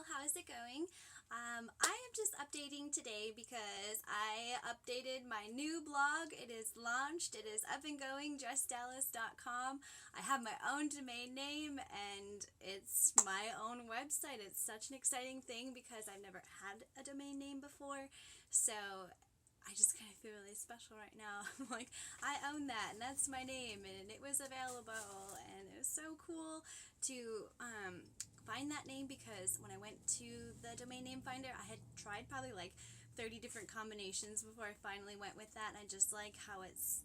how's it going? I am just updating today because I updated my new blog. It is launched, it is up and going, dressdallas.com. I have my own domain name and it's my own website. It's such an exciting thing because I've never had a domain name before, so I just kind of feel really special right now. I'm like, I own that, and that's my name, and it was available, and it was so cool to find that name because when I went to the domain name finder, I had tried probably like 30 different combinations before I finally went with that, and I just like how it's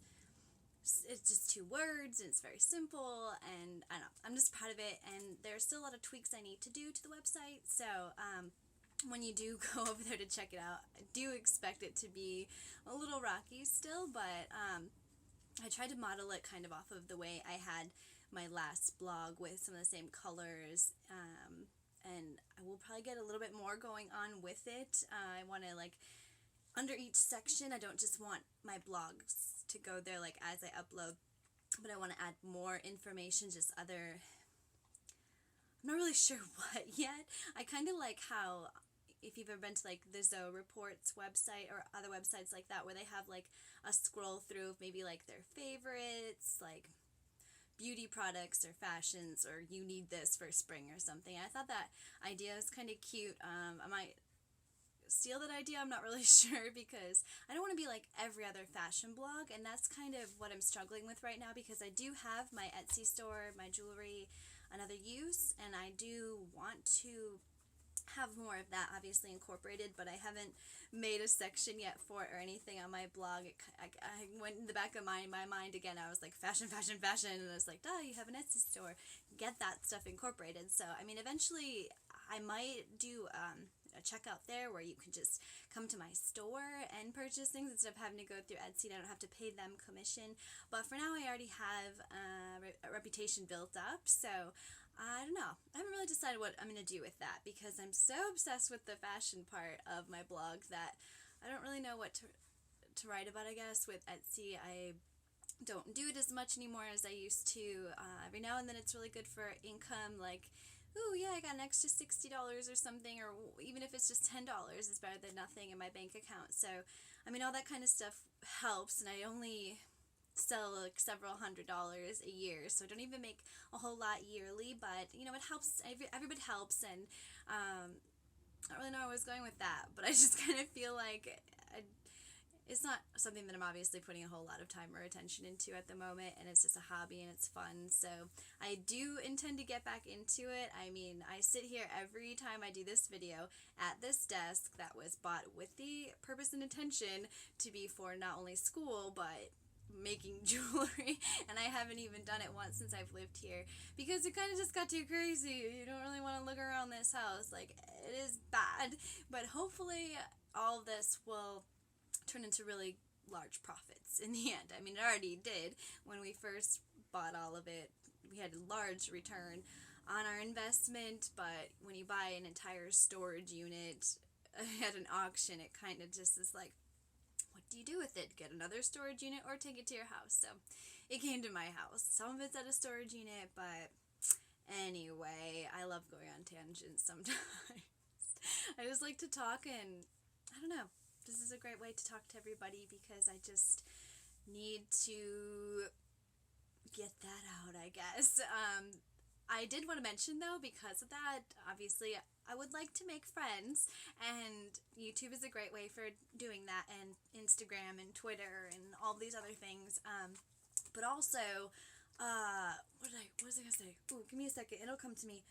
just two words, and it's very simple, and I don't know, I'm just proud of it, and there's still a lot of tweaks I need to do to the website, so when you do go over there to check it out, I do expect it to be a little rocky still, but I tried to model it kind of off of the way I had my last blog with some of the same colors, and I will probably get a little bit more going on with it. I want to, like, under each section, I don't just want my blogs to go there like as I upload, but I want to add more information, just other, I'm not really sure what yet. I kind of like how, if you've ever been to like the Zoe Reports website or other websites like that where they have like a scroll through of maybe like their favorites, like beauty products or fashions, or you need this for spring or something. I thought that idea was kind of cute. I might steal that idea, I'm not really sure, because I don't want to be like every other fashion blog, and that's kind of what I'm struggling with right now because I do have my Etsy store, my jewelry, another use, and I do want to have more of that obviously incorporated, but I haven't made a section yet for it or anything on my blog. I went in the back of my mind again. I was like, fashion, fashion, fashion, and I was like, you have an Etsy store, get that stuff incorporated. So I mean, eventually I might do a checkout there where you can just come to my store and purchase things instead of having to go through Etsy, and I don't have to pay them commission. But for now I already have a reputation built up, so I don't know. I haven't really decided what I'm going to do with that because I'm so obsessed with the fashion part of my blog that I don't really know what to write about, I guess. With Etsy, I don't do it as much anymore as I used to. Every now and then it's really good for income, like, ooh, yeah, I got an extra $60 or something, or even if it's just $10, it's better than nothing in my bank account. So, I mean, all that kind of stuff helps, and I only sell like several $100s a year, so I don't even make a whole lot yearly, but you know, it helps. Everybody helps, and I don't really know where I was going with that, but I just kind of feel like it's not something that I'm obviously putting a whole lot of time or attention into at the moment, and it's just a hobby and it's fun. So I do intend to get back into it. I mean, I sit here every time I do this video at this desk that was bought with the purpose and intention to be for not only school but making jewelry, and I haven't even done it once since I've lived here because it kind of just got too crazy. You don't really want to look around this house, like, it is bad, but hopefully all of this will turn into really large profits in the end. I mean, it already did when we first bought all of it. We had a large return on our investment, but when you buy an entire storage unit at an auction, it kind of just is like, what do you do with it? Get another storage unit or take it to your house? So it came to my house. Some of it's at a storage unit, but anyway, I love going on tangents sometimes. I just like to talk, and I don't know. This is a great way to talk to everybody because I just need to get that out, I guess. I did want to mention, though, because of that, obviously, I would like to make friends, and YouTube is a great way for doing that, and Instagram and Twitter and all these other things. But also, what was I going to say? Ooh, give me a second. It'll come to me.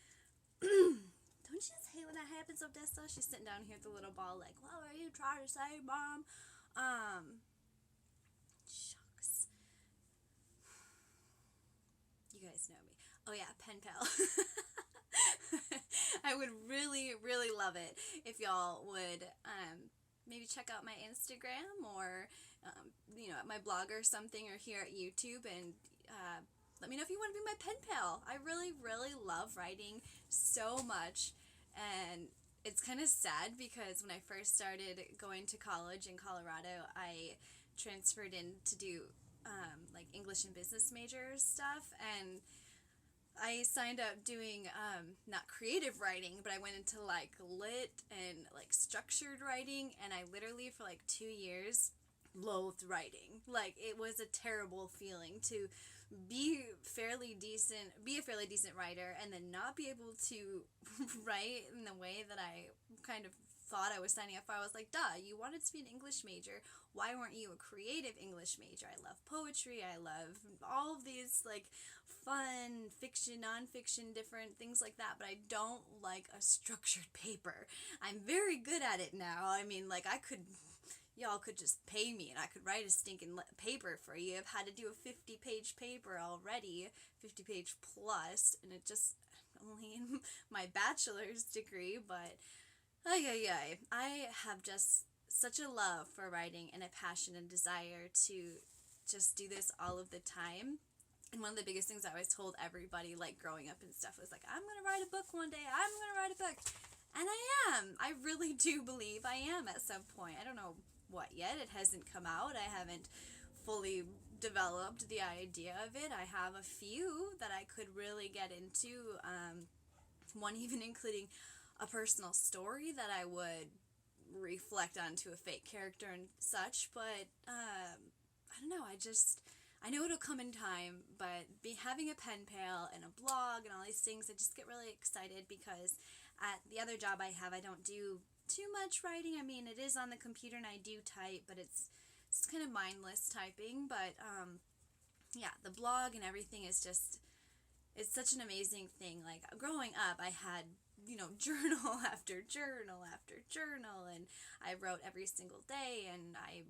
Don't you just hate when that happens, Odessa? She's sitting down here with the little ball, like, what are you trying to say, Mom? Shucks. You guys know me. Oh yeah, pen pal. I would really, really love it if y'all would maybe check out my Instagram or at my blog or something, or here at YouTube, and let me know if you want to be my pen pal. I really, really love writing so much, and it's kind of sad because when I first started going to college in Colorado, I transferred in to do like English and business major stuff, and I signed up doing not creative writing, but I went into like lit and like structured writing, and I literally for like 2 years loathed writing. Like it was a terrible feeling to be a fairly decent writer, and then not be able to write in the way that I kind of thought I was signing up for. I was like, duh, you wanted to be an English major. Why weren't you a creative English major? I love poetry. I love all of these like fun fiction, nonfiction, different things like that, but I don't like a structured paper. I'm very good at it now. I mean, like y'all could just pay me and I could write a stinking paper for you. I've had to do a 50-page paper already, 50-page plus, and it just only in my bachelor's degree, but I have just such a love for writing and a passion and desire to just do this all of the time. And one of the biggest things I always told everybody, like growing up and stuff, was like, I'm going to write a book one day. I'm going to write a book. And I am. I really do believe I am at some point. I don't know what yet. It hasn't come out. I haven't fully developed the idea of it. I have a few that I could really get into. One even including a personal story that I would reflect onto a fake character and such. But I don't know. I know it'll come in time, but having a pen pal and a blog and all these things, I just get really excited because at the other job I have, I don't do too much writing. I mean, it is on the computer and I do type, but it's kind of mindless typing. But yeah, the blog and everything is just, it's such an amazing thing. Like growing up, I had, journal after journal after journal, and I wrote every single day, and I,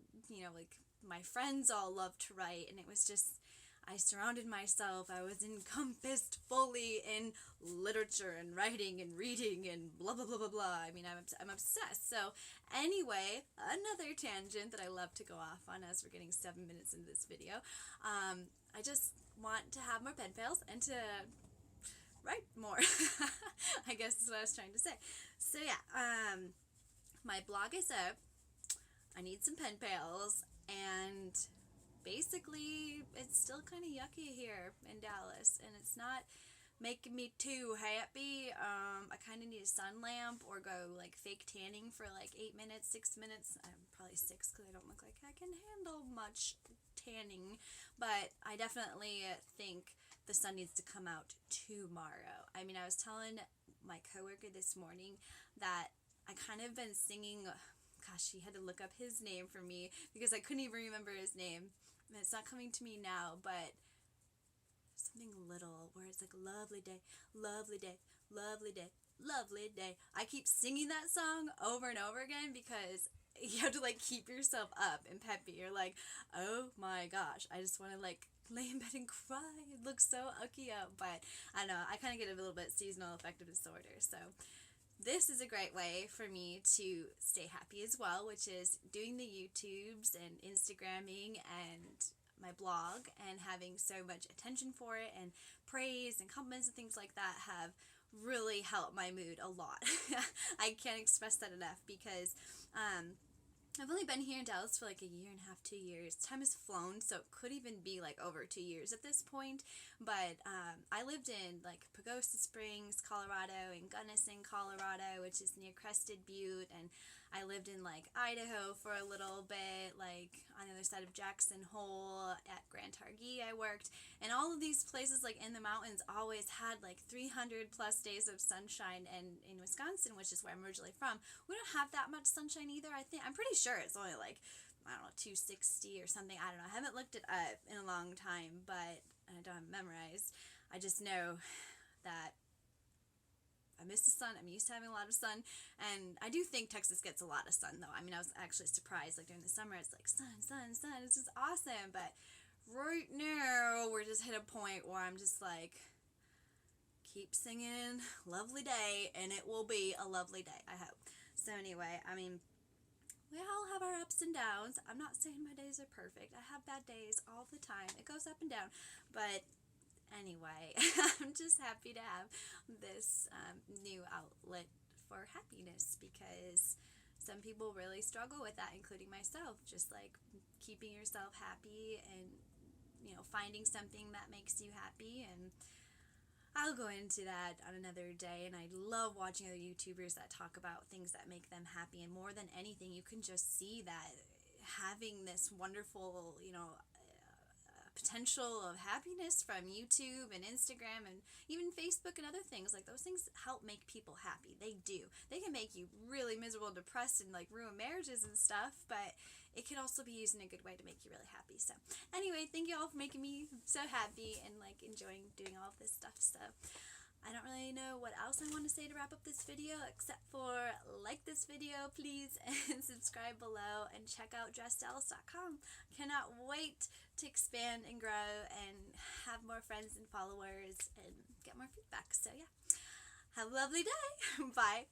like my friends all loved to write, and it was just, I surrounded myself, I was encompassed fully in literature and writing and reading and blah blah blah blah blah. I mean, I'm obsessed. So anyway, another tangent that I love to go off on as we're getting 7 minutes into this video. I just want to have more pen pals and to write more. I guess is what I was trying to say. So yeah, my blog is up. I need some pen pals, and basically it's still kind of yucky here in Dallas, and it's not making me too happy. I kind of need a sun lamp or go like fake tanning for like 8 minutes, 6 minutes. I'm probably 6 because I don't look like I can handle much tanning, but I definitely think the sun needs to come out tomorrow. I mean, I was telling my coworker this morning that I kind of been singing. Gosh, she had to look up his name for me because I couldn't even remember his name. And it's not coming to me now, but something little where it's like lovely day, lovely day, lovely day, lovely day. I keep singing that song over and over again because you have to like keep yourself up and peppy. You're like, oh my gosh, I just want to like lay in bed and cry. It looks so ucky out, but I don't know, I kind of get a little bit seasonal affective disorder, so this is a great way for me to stay happy as well, which is doing the YouTubes and Instagramming and my blog, and having so much attention for it and praise and compliments and things like that have really helped my mood a lot. I can't express that enough because I've only been here in Dallas for like a year and a half, 2 years. Time has flown, so it could even be like over 2 years at this point. But I lived in like Pagosa Springs, Colorado, and Gunnison, Colorado, which is near Crested Butte, and I lived in like Idaho for a little bit, like on the other side of Jackson Hole. At Grand Targhee I worked, and all of these places like in the mountains always had like 300 plus days of sunshine. And in Wisconsin, which is where I'm originally from, we don't have that much sunshine either. I'm pretty sure it's only like, I don't know, 260 or something. I don't know. I haven't looked it up in a long time, but I don't have it memorized. I just know that I miss the sun. I'm used to having a lot of sun, and I do think Texas gets a lot of sun, though. I mean, I was actually surprised, like during the summer, it's like sun, sun, sun. It's just awesome, but right now we're just hit a point where I'm just like, keep singing lovely day, and it will be a lovely day, I hope. So anyway, I mean, we all have our ups and downs. I'm not saying my days are perfect. I have bad days all the time. It goes up and down, but anyway, I'm just happy to have this new outlet for happiness, because some people really struggle with that, including myself. Just like keeping yourself happy and, finding something that makes you happy. And I'll go into that on another day, and I love watching other YouTubers that talk about things that make them happy, and more than anything, you can just see that having this wonderful, potential of happiness from YouTube and Instagram and even Facebook and other things, like those things help make people happy. They do. They can make you really miserable and depressed and like ruin marriages and stuff, but it can also be used in a good way to make you really happy. So anyway, thank you all for making me so happy and like enjoying doing all of this stuff. So I don't really know what else I want to say to wrap up this video except for like this video please, and subscribe below, and check out DressedAlice.com. Cannot wait to expand and grow and have more friends and followers and get more feedback. So yeah, have a lovely day. Bye.